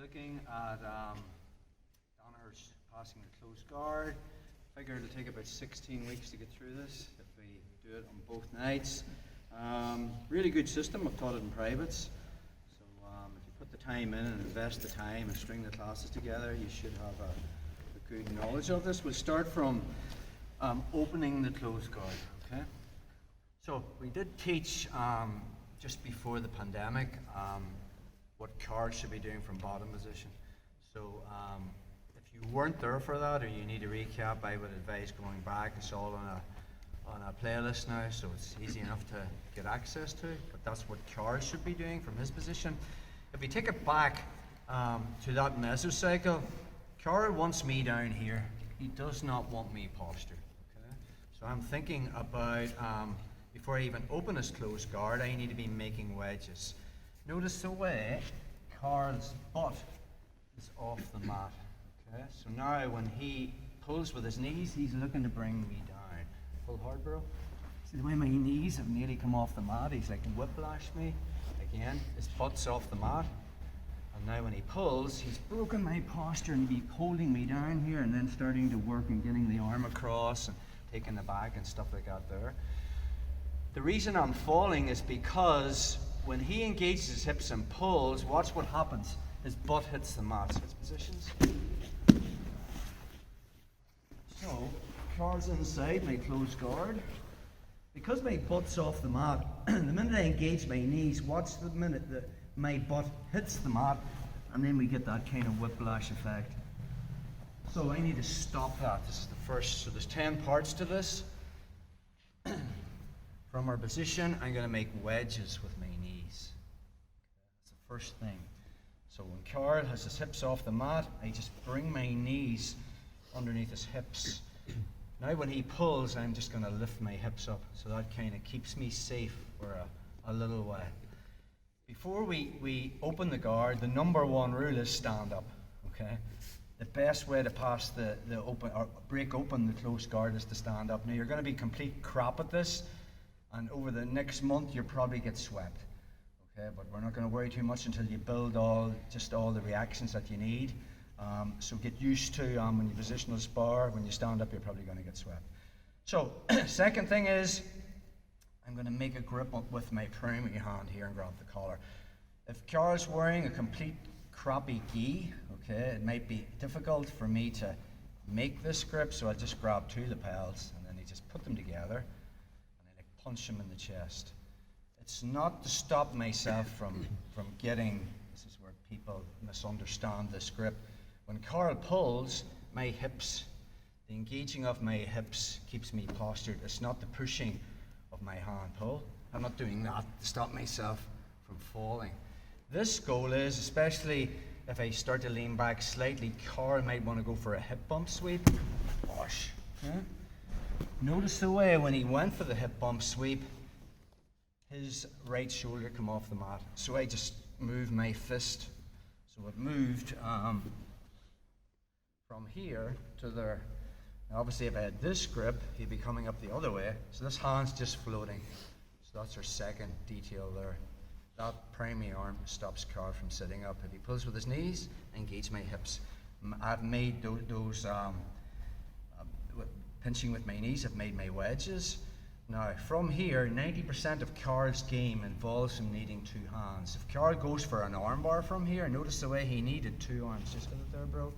looking at Danaher's passing the close guard. Figure it'll take about 16 weeks to get through this if we do it on both nights. Really good system. I've taught it in privates. So if you put the time in and invest the time and string the classes together, you should have a good knowledge of this. We'll start from opening the close guard. Okay. So we did teach just before the pandemic what cards should be doing from bottom position. So if you weren't there for that, or you need a recap, I would advise going back. It's all on a playlist now, so it's easy enough to get access to. But that's what cards should be doing from his position. If we take it back to that mesocycle, Carl wants me down here. He does not want me postured. Okay? So I'm thinking about before I even open his closed guard, I need to be making wedges. Notice the way Carl's butt is off the mat. Okay? So now when he pulls with his knees, he's looking to bring me down. Pull hard, bro. See the way my knees have nearly come off the mat? He's like whiplashed me. Again, his butt's off the mat. And now when he pulls, he's broken my posture and be holding me down here and then starting to work and getting the arm across and taking the back and stuff like that there. The reason I'm falling is because when he engages his hips and pulls, watch what happens. His butt hits the mat. Switch positions. So, Carl's inside my closed guard. Because my butt's off the mat, the minute I engage my knees, watch the minute that my butt hits the mat, and then we get that kind of whiplash effect. So I need to stop that. This is the first. So there's 10 parts to this. From our position, I'm going to make wedges with my knees. That's the first thing. So when Carl has his hips off the mat, I just bring my knees underneath his hips. Now when he pulls, I'm just going to lift my hips up. So that kind of keeps me safe for a little while. Before we open the guard, the number one rule is stand up. Okay? The best way to pass the open or break open the closed guard is to stand up. Now you're going to be complete crap at this. And over the next month, you'll probably get swept. Okay, but we're not going to worry too much until you build all the reactions that you need. So get used to when you positional spar, when you stand up, you're probably going to get swept. So second thing is, I'm going to make a grip with my primary hand here and grab the collar. If Carl's wearing a complete crappy gi, okay, it might be difficult for me to make this grip, so I'll just grab two lapels and then I just put them together. Punch him in the chest. It's not to stop myself from getting, this is where people misunderstand this grip. When Carl pulls, my hips, the engaging of my hips keeps me postured. It's not the pushing of my hand pull. I'm not doing that to stop myself from falling. This goal is, especially if I start to lean back slightly, Carl might want to go for a hip bump sweep. Gosh. Yeah? Notice the way when he went for the hip bump sweep, his right shoulder came off the mat. So I just moved my fist. So it moved from here to there. Now obviously if I had this grip, he'd be coming up the other way. So this hand's just floating. So that's our second detail there. That primary arm stops Carl from sitting up. If he pulls with his knees, I engage my hips. I've made those pinching with my knees, I've made my wedges. Now, from here, 90% of Carl's game involves him needing two hands. If Carl goes for an arm bar from here, notice the way he needed two arms. Just get it there, bro.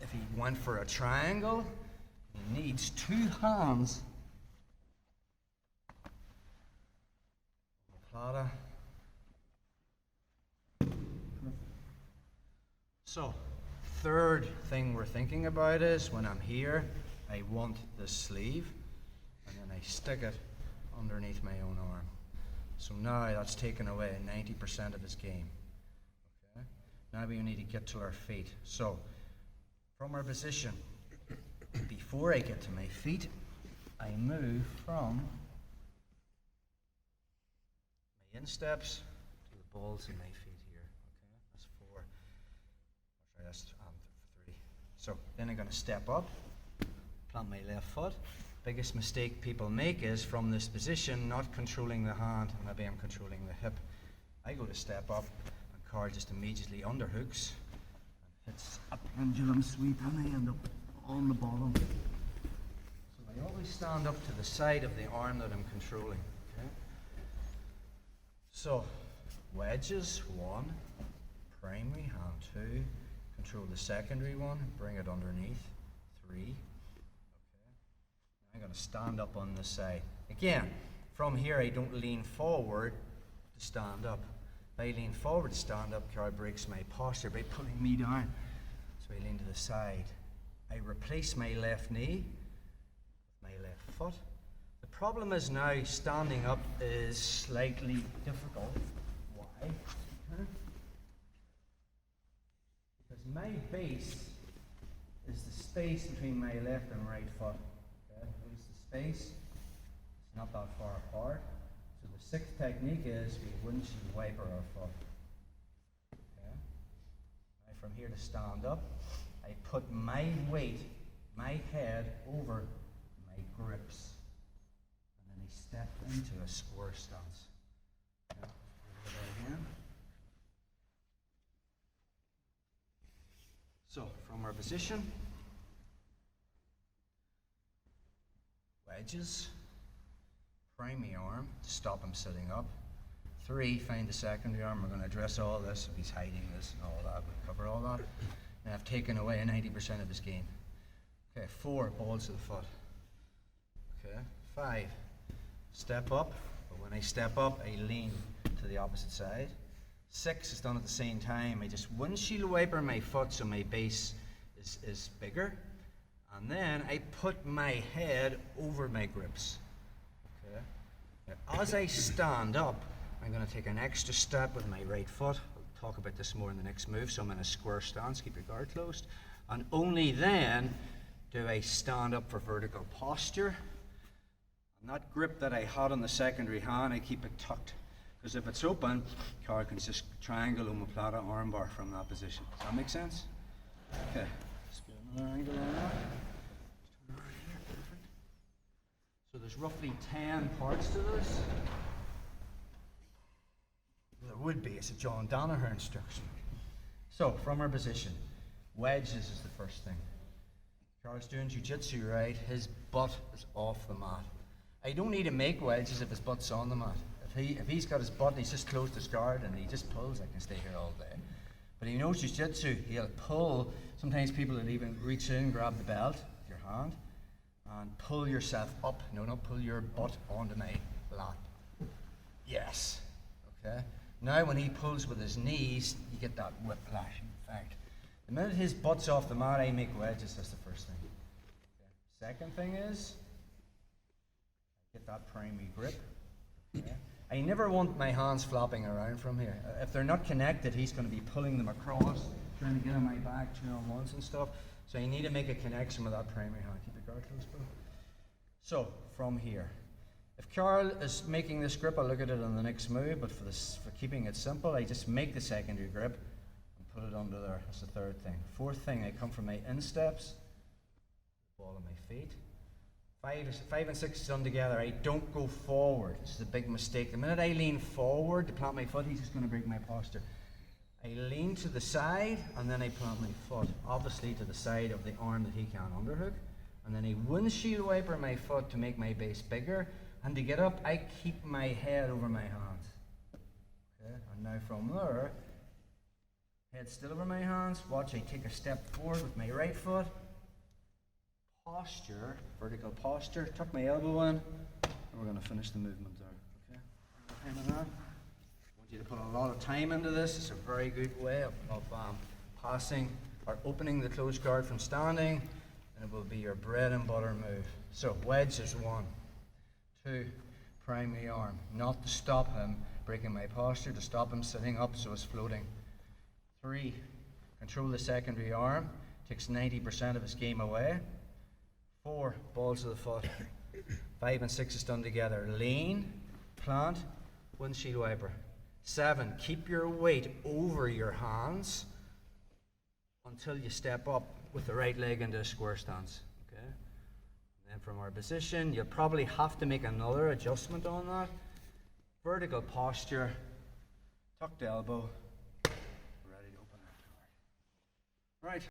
If he went for a triangle, he needs two hands. Plata. So, third thing we're thinking about is when I'm here, I want this sleeve and then I stick it underneath my own arm. So now that's taken away 90% of his game. Okay? Now we need to get to our feet. So from our position, before I get to my feet, I move from my insteps to the balls in my feet here. Okay, that's 4. Sorry, that's 3. So then I'm going to step up, plant my left foot. Biggest mistake people make is from this position not controlling the hand, maybe I'm controlling the hip. I go to step up and Carl just immediately underhooks and hits a pendulum sweep, and I end up on the bottom. So I always stand up to the side of the arm that I'm controlling. Okay? So wedges, 1, primary, hand 2, control the secondary one, bring it underneath, 3. Okay. I'm going to stand up on this side. Again, from here I don't lean forward to stand up. If I lean forward to stand up, Carl breaks my posture by pulling me down. So I lean to the side. I replace my left knee with my left foot. The problem is now standing up is slightly difficult. Why? Because my base is the space between my left and right foot. Okay? Notice the space. It's not that far apart. So the sixth technique is we windshield wiper our foot. Okay? Now from here to stand up, I put my weight, my head over my grips. And then I step into a square stance. Okay? Again. So from our position, wedges, primary arm to stop him sitting up. 3, find the secondary arm. We're going to address all this. If he's hiding this and all that, we'll cover all that. And I've taken away 90% of his gain. Okay, 4, balls to the foot. Okay, 5, step up. But when I step up, I lean to the opposite side. 6 is done at the same time. I just windshield wiper my foot so my base is bigger. And then I put my head over my grips. Okay. Now, as I stand up, I'm going to take an extra step with my right foot. We'll talk about this more in the next move. So I'm in a square stance. Keep your guard closed. And only then do I stand up for vertical posture. And that grip that I had on the secondary hand, I keep it tucked. Because if it's open, Carl can just triangle omoplata armbar from that position. Does that make sense? Okay. Let's get another angle on that. Just turn around here. Perfect. So there's roughly 10 parts to this. There would be. It's a John Danaher instruction. So from our position, wedges is the first thing. Carl's doing jiu-jitsu, right? His butt is off the mat. I don't need to make wedges if his butt's on the mat. If he's got his butt and he's just closed his guard and he just pulls, I can stay here all day. But he knows jiu-jitsu, he'll pull. Sometimes people will even reach in, grab the belt with your hand, and pull yourself up. No, not pull your butt onto my lap. Yes. Okay. Now when he pulls with his knees, you get that whiplash effect. The minute his butt's off the mat, I make wedges. That's the first thing. Okay. Second thing is, get that primary grip. Okay. I never want my hands flopping around from here. If they're not connected, he's going to be pulling them across, trying to get on my back, 2-on-1s and stuff. So you need to make a connection with that primary hand. Keep your guard close, bro. So, from here. If Carl is making this grip, I'll look at it on the next move, but for keeping it simple, I just make the secondary grip and put it under there. That's the third thing. Fourth thing, I come from my insteps, ball of my feet. 5 and 6 is done together. I don't go forward. This is a big mistake. The minute I lean forward to plant my foot, he's just going to break my posture. I lean to the side and then I plant my foot, obviously to the side of the arm that he can't underhook. And then I windshield wiper my foot to make my base bigger. And to get up, I keep my head over my hands. Okay? And now from there, head still over my hands. Watch, I take a step forward with my right foot. Posture, vertical posture, tuck my elbow in, and we're going to finish the movement there. Okay? Time on that. I want you to put a lot of time into this. It's a very good way of passing or opening the closed guard from standing, and it will be your bread and butter move. So, wedge is 1. 2, primary arm. Not to stop him breaking my posture, to stop him sitting up so it's floating. 3, control the secondary arm. Takes 90% of his game away. 4, balls of the foot. 5 and 6 is done together. Lean, plant, windshield wiper. 7, keep your weight over your hands until you step up with the right leg into a square stance. Okay? And then from our position, you'll probably have to make another adjustment on that. Vertical posture, tucked elbow, Right.